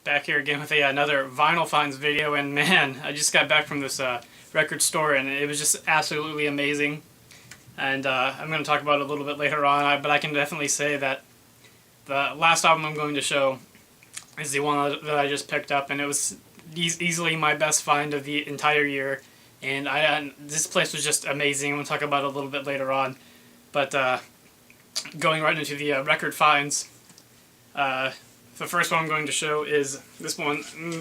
Back here again with another Vinyl Finds video, and man, I just got back from this record store and it was just absolutely amazing. And I'm going to talk about it a little bit later on, but I can definitely say that the last album I'm going to show is the one that I just picked up, and it was easily my best find of the entire year. And this place was just amazing. I'm going to talk about it a little bit later on. But going right into the record finds, the first one I'm going to show is this one.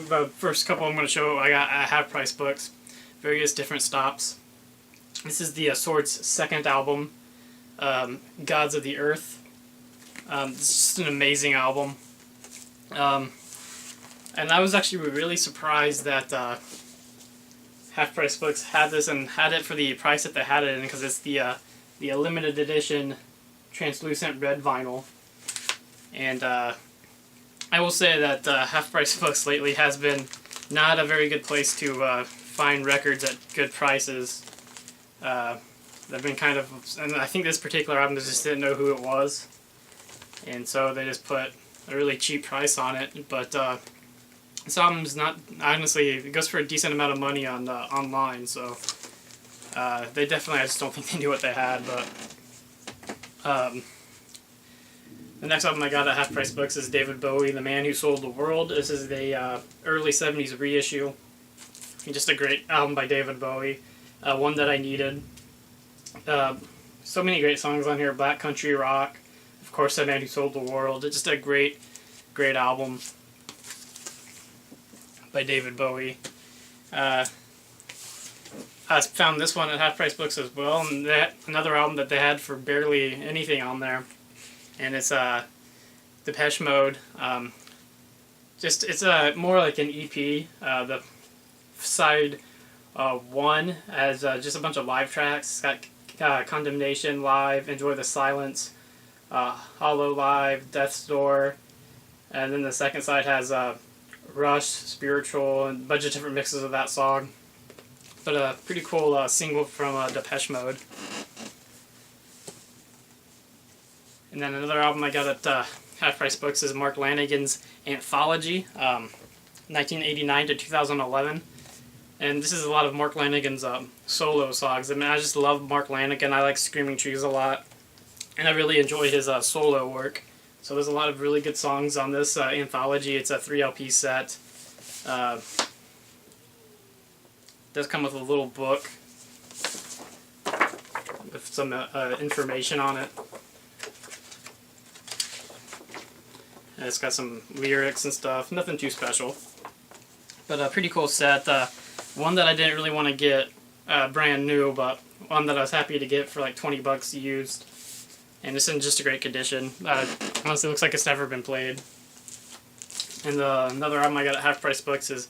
The first couple I'm going to show I got at Half Price Books, various different stops. This is the Sword's second album, Gods of the Earth. It's just an amazing album. And I was actually really surprised that Half Price Books had this and had it for the price that they had it in, because it's the limited edition translucent red vinyl. And I will say that Half Price Books lately has been not a very good place to find records at good prices. They've been kind of, and I think this particular album, they just didn't know who it was, and so they just put a really cheap price on it. But this album's not, honestly, it goes for a decent amount of money on online, so they definitely, I just don't think they knew what they had. But the next album I got at Half Price Books is David Bowie, The Man Who Sold the World. This is the early 70s reissue. Just a great album by David Bowie. One that I needed. So many great songs on here. Black Country Rock. Of course, The Man Who Sold the World. It's just a great, great album by David Bowie. I found this one at Half Price Books as well. And another album that they had for barely anything on there. And it's Depeche Mode. It's more like an EP. The side one has just a bunch of live tracks. It's got Condemnation Live, Enjoy the Silence, Hollow Live, Death's Door, and then the second side has Rush, Spiritual, and a bunch of different mixes of that song. But a pretty cool single from Depeche Mode. And then another album I got at Half Price Books is Mark Lanigan's Anthology, 1989 to 2011. And this is a lot of Mark Lanigan's solo songs. I mean, I just love Mark Lanigan. I like Screaming Trees a lot. And I really enjoy his solo work. So there's a lot of really good songs on this anthology. It's a 3 LP set. It does come with a little book with some information on it. And it's got some lyrics and stuff. Nothing too special. But a pretty cool set. One that I didn't really want to get brand new, but one that I was happy to get for like 20 bucks used. And it's in just a great condition. Honestly, looks like it's never been played. And another album I got at Half Price Books is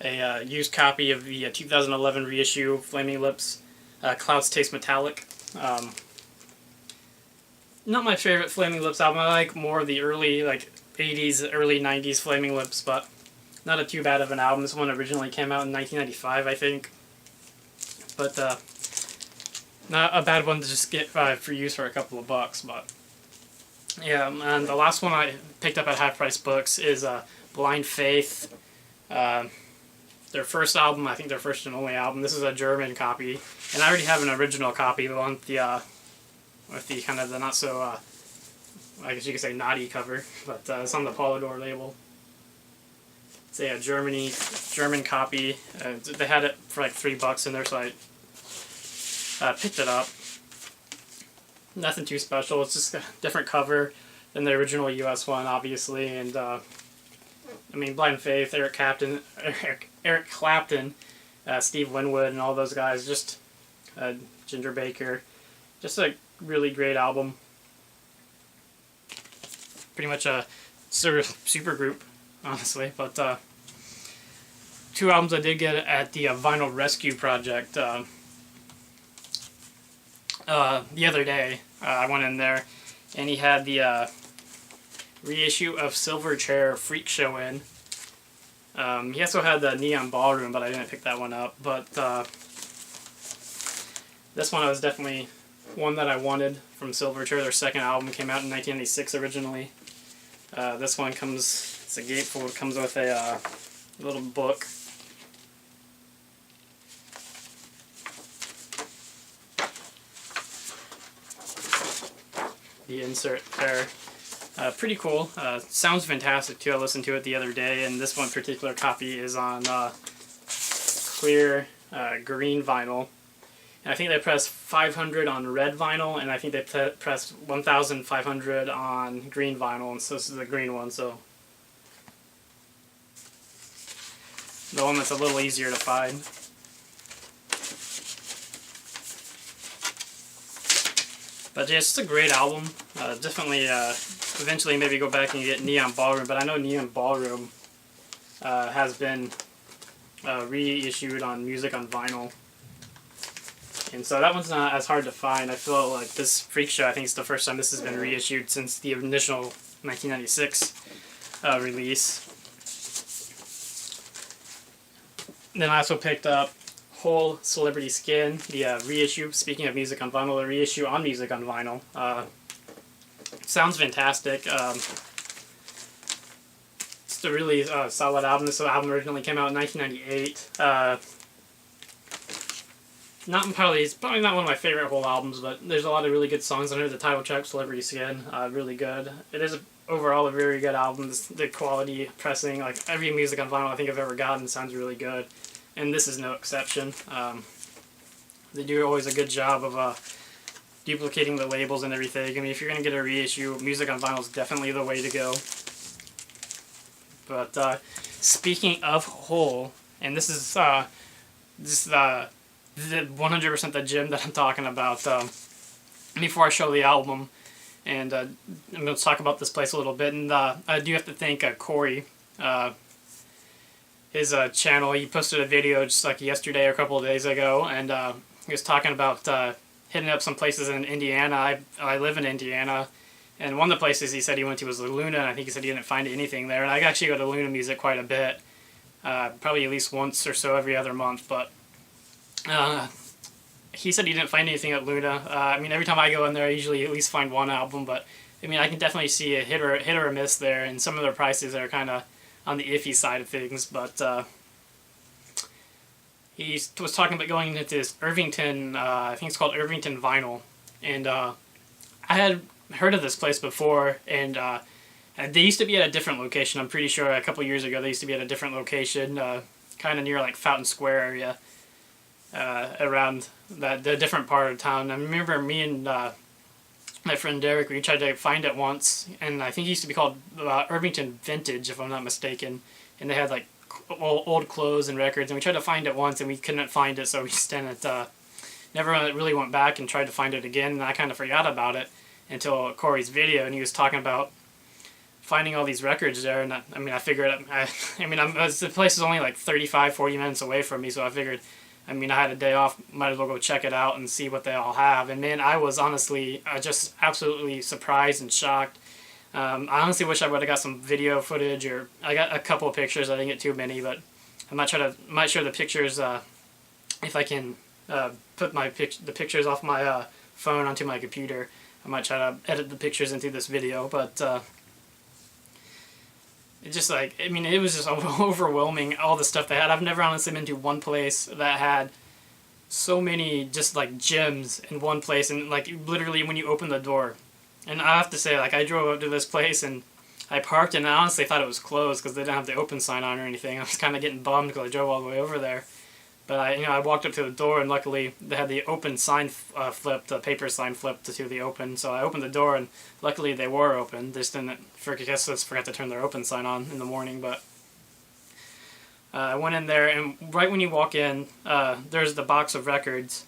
a used copy of the 2011 reissue Flaming Lips, Clouds Taste Metallic. Not my favorite Flaming Lips album. I like more of the early, like 80s, early 90s Flaming Lips, but not a too bad of an album. This one originally came out in 1995, I think. But not a bad one to just get for use for a couple of bucks. But yeah, and the last one I picked up at Half Price Books is Blind Faith. Their first album, I think their first and only album. This is a German copy, and I already have an original copy, the one with the kind of the not so I guess you could say naughty cover, but it's on the Polydor label. It's a German copy. They had it for like $3 in there, so I picked it up. Nothing too special. It's just a different cover than the original US one, obviously. And I mean, Blind Faith, Eric Clapton, Steve Winwood, and all those guys. Just Ginger Baker. Just a really great album. Pretty much a super group, honestly. But two albums I did get at the Vinyl Rescue Project the other day. I went in there, and he had the reissue of Silverchair Freak Show in. He also had the Neon Ballroom, but I didn't pick that one up. But this one was definitely one that I wanted from Silverchair. Their second album came out in 1996 originally. This one comes It's a gatefold. It comes with a little book. The insert there. Pretty cool. Sounds fantastic too. I listened to it the other day, and this one particular copy is on clear green vinyl. And I think they pressed 500 on red vinyl, and I think they pressed 1,500 on green vinyl, and so this is the green one, so the one that's a little easier to find. But yeah, it's a great album. Definitely, eventually maybe go back and get Neon Ballroom, but I know Neon Ballroom has been reissued on Music on Vinyl. And so that one's not as hard to find. I feel like this Freak Show, I think it's the first time this has been reissued since the initial 1996 release. Then I also picked up Whole Celebrity Skin, the reissue. Speaking of Music on Vinyl, the reissue on Music on Vinyl. Sounds fantastic. It's a really solid album. This album originally came out in 1998. It's probably not one of my favorite Whole albums, but there's a lot of really good songs under the title track, Celebrity Skin. Really good. It is overall a very good album. The quality pressing, like every Music on Vinyl I think I've ever gotten sounds really good. And this is no exception. They do always a good job of duplicating the labels and everything. I mean, if you're going to get a reissue, Music on Vinyl is definitely the way to go. But speaking of Whole, and this is just the 100% the gym that I'm talking about. Before I show the album, and I'm going to talk about this place a little bit, and I do have to thank Corey. His channel, he posted a video just like yesterday or a couple of days ago, and he was talking about hitting up some places in Indiana. I live in Indiana, and one of the places he said he went to was Luna, and I think he said he didn't find anything there. And I actually go to Luna Music quite a bit, probably at least once or so every other month, but he said he didn't find anything at Luna. I mean, every time I go in there, I usually at least find one album, but I mean, I can definitely see a hit or a miss there, and some of their prices are kind of on the iffy side of things, but he was talking about going into this Irvington, I think it's called Irvington Vinyl, and I had heard of this place before, and they used to be at a different location. I'm pretty sure a couple years ago they used to be at a different location, kind of near like Fountain Square area, around the different part of town. I remember me and my friend Derek, we tried to find it once, and I think it used to be called Irvington Vintage, if I'm not mistaken, and they had like old clothes and records, and we tried to find it once and we couldn't find it, so we just never really went back and tried to find it again, and I kind of forgot about it until Corey's video, and he was talking about finding all these records there, and I figured, the place is only like 35-40 minutes away from me, so I figured, I had a day off, might as well go check it out and see what they all have. And man, I was honestly just absolutely surprised and shocked. I honestly wish I would have got some video footage, or I got a couple of pictures. I didn't get too many, but I might share the pictures if I can put the pictures off my phone onto my computer. I might try to edit the pictures into this video, but it just it was just overwhelming, all the stuff they had. I've never honestly been to one place that had so many just like gems in one place, and like literally when you open the door. And I have to say, like, I drove up to this place and I parked, and I honestly thought it was closed because they didn't have the open sign on or anything. I was kind of getting bummed because I drove all the way over there. But I walked up to the door, and luckily they had the open sign flipped, the paper sign flipped to the open. So I opened the door, and luckily they were open. They just forgot to turn their open sign on in the morning. But I went in there, and right when you walk in, there's the box of records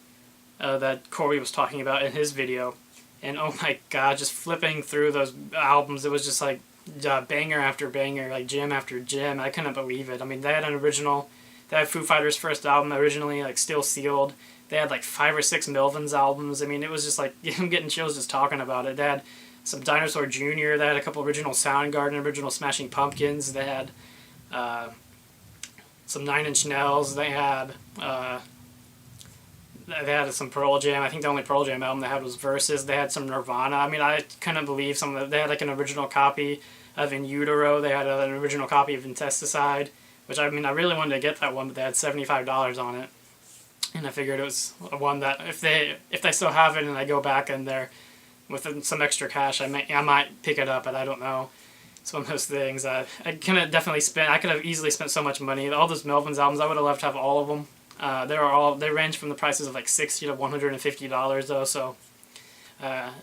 that Corey was talking about in his video. And oh my god, just flipping through those albums, it was just like banger after banger, like gem after gem. I couldn't believe it. I mean, they had an original. They had Foo Fighters' first album originally, like Still Sealed. They had like 5 or 6 Melvins albums. I mean, it was just like, I'm getting chills just talking about it. They had some Dinosaur Jr., they had a couple original Soundgarden, original Smashing Pumpkins. They had some 9 Inch Nails. They had They had some Pearl Jam. I think the only Pearl Jam album they had was Versus. They had some Nirvana. I mean, I couldn't believe some of the... They had like an original copy of In Utero. They had an original copy of Intesticide, which, I mean, I really wanted to get that one, but they had $75 on it. And I figured it was one that if they still have it and I go back in there with some extra cash, I might pick it up, but I don't know. It's one of those things. I could have definitely spent... I could have easily spent so much money. All those Melvins albums, I would have loved to have all of them. They range from the prices of like $60 to $150 though, so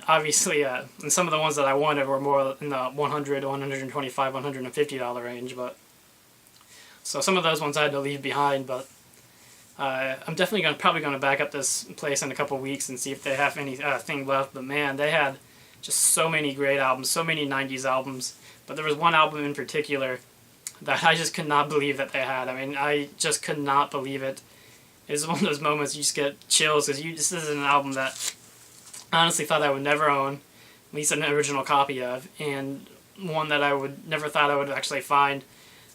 obviously and some of the ones that I wanted were more in the $100, $125, $150 range, but so some of those ones I had to leave behind, but I'm definitely probably gonna back up this place in a couple weeks and see if they have anything left. But man, they had just so many great albums, so many 90s albums, but there was one album in particular that I just could not believe that they had. I mean, I just could not believe it. It's one of those moments you just get chills, because this is an album that I honestly thought I would never own, at least an original copy of, and one that I would never thought I would actually find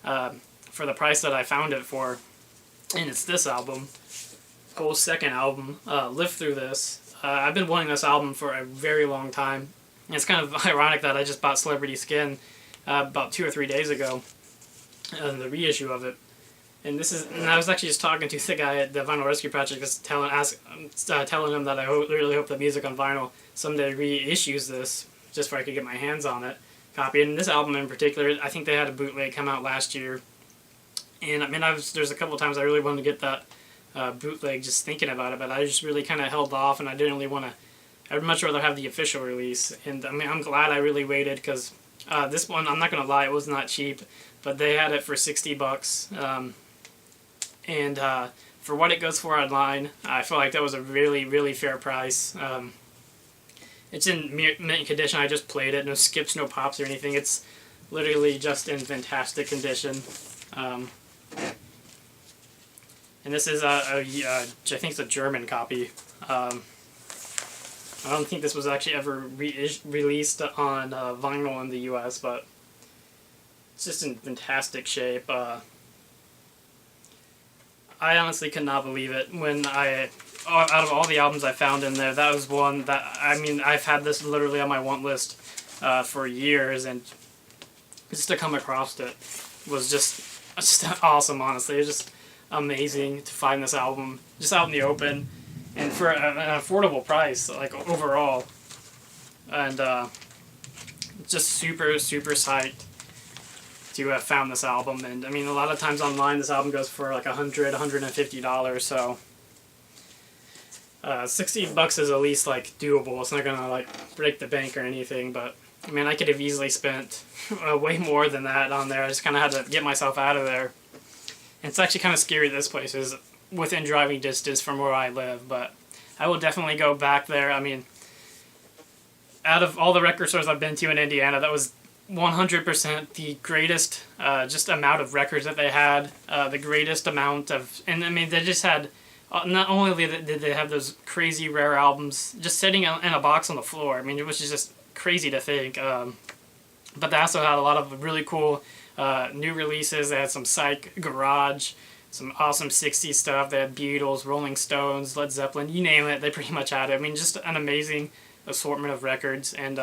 for the price that I found it for. And it's this album, Hole's second album, Live Through This. I've been wanting this album for a very long time. And it's kind of ironic that I just bought Celebrity Skin about 2 or 3 days ago, the reissue of it. And I was actually just talking to the guy at the Vinyl Rescue Project, just telling him that I really hope that Music on Vinyl someday reissues this, just so I could get my hands on it, copy. And this album in particular, I think they had a bootleg come out last year. And I mean, there's a couple of times I really wanted to get that bootleg just thinking about it, but I just really kind of held off, and I didn't really want to. I'd much rather have the official release. And I mean, I'm glad I really waited, because this one, I'm not going to lie, it was not cheap, but they had it for $60. And for what it goes for online, I feel like that was a really, really fair price. It's in mint condition. I just played it. No skips, no pops or anything. It's literally just in fantastic condition. And this is I think it's a German copy. I don't think this was actually ever released on vinyl in the U.S., but it's just in fantastic shape. I honestly could not believe it when out of all the albums I found in there, that was one that, I mean, I've had this literally on my want list for years, and just to come across it was just awesome, honestly. It was just amazing to find this album just out in the open, and for an affordable price, like, overall. And just super, super psyched to have found this album. And I mean, a lot of times online this album goes for like $100, $150, so $60 is at least like doable. It's not gonna like break the bank or anything, but I mean, I could have easily spent way more than that on there. I just kind of had to get myself out of there. And it's actually kind of scary. This place is within driving distance from where I live, but I will definitely go back there. I mean, out of all the record stores I've been to in Indiana, that was 100% the greatest just amount of records that they had, the greatest amount of, and I mean, they just had, not only did they have those crazy rare albums just sitting in a box on the floor, I mean, it was just crazy to think, but they also had a lot of really cool new releases. They had some Psych Garage, some awesome 60s stuff. They had Beatles, Rolling Stones, Led Zeppelin, you name it, they pretty much had it. I mean, just an amazing assortment of records, and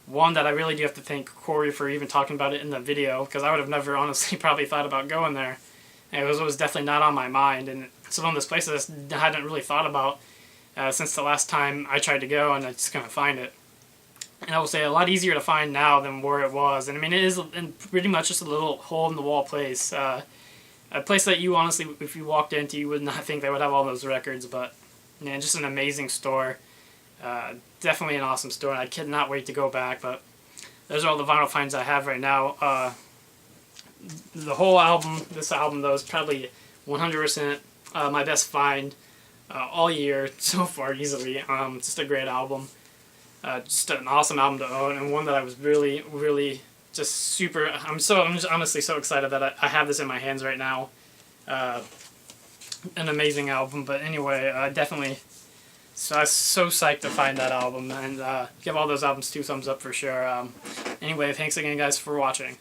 one that I really do have to thank Corey for even talking about it in the video, because I would have never honestly probably thought about going there. And it was definitely not on my mind, and it's one of those places I hadn't really thought about since the last time I tried to go, and I just couldn't find it. And I will say a lot easier to find now than where it was. And I mean, it is pretty much just a little hole-in-the-wall place. A place that you honestly, if you walked into, you would not think they would have all those records, but man, just an amazing store. Definitely an awesome store, and I cannot wait to go back. But those are all the vinyl finds I have right now. The whole album, this album though, is probably 100% my best find all year so far, easily. Just a great album. Just an awesome album to own, and one that I was really, really just super. I'm just honestly so excited that I have this in my hands right now. An amazing album, but anyway, definitely. So I was so psyched to find that album, and give all those albums 2 thumbs up for sure. Anyway, thanks again, guys, for watching.